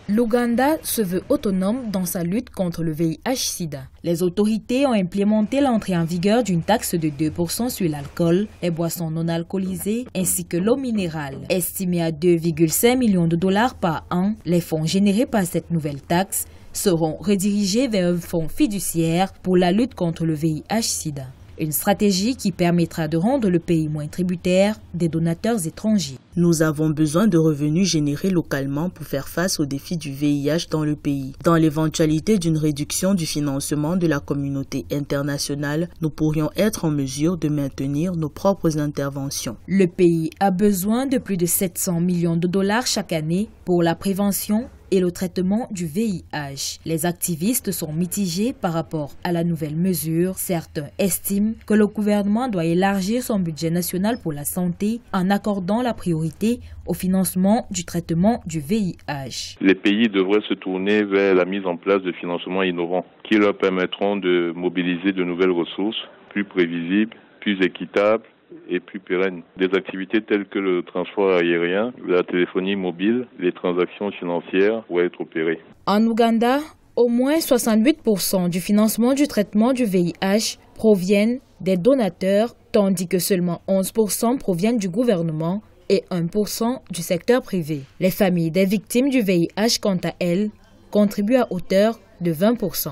L'Ouganda se veut autonome dans sa lutte contre le VIH-Sida. Les autorités ont implémenté l'entrée en vigueur d'une taxe de 2% sur l'alcool, les boissons non alcoolisées ainsi que l'eau minérale. Estimée à 2,5 millions de dollars par an, les fonds générés par cette nouvelle taxe seront redirigés vers un fonds fiduciaire pour la lutte contre le VIH-Sida. Une stratégie qui permettra de rendre le pays moins tributaire des donateurs étrangers. Nous avons besoin de revenus générés localement pour faire face aux défis du VIH dans le pays. Dans l'éventualité d'une réduction du financement de la communauté internationale, nous pourrions être en mesure de maintenir nos propres interventions. Le pays a besoin de plus de 700 millions de dollars chaque année pour la prévention et le traitement du VIH. Les activistes sont mitigés par rapport à la nouvelle mesure. Certains estiment que le gouvernement doit élargir son budget national pour la santé en accordant la priorité au financement du traitement du VIH. Les pays devraient se tourner vers la mise en place de financements innovants qui leur permettront de mobiliser de nouvelles ressources plus prévisibles, plus équitables et plus pérennes. Des activités telles que le transport aérien, la téléphonie mobile, les transactions financières pourraient être opérées. En Ouganda, au moins 68% du financement du traitement du VIH proviennent des donateurs, tandis que seulement 11% proviennent du gouvernement et 1% du secteur privé. Les familles des victimes du VIH, quant à elles, contribuent à hauteur de 20%.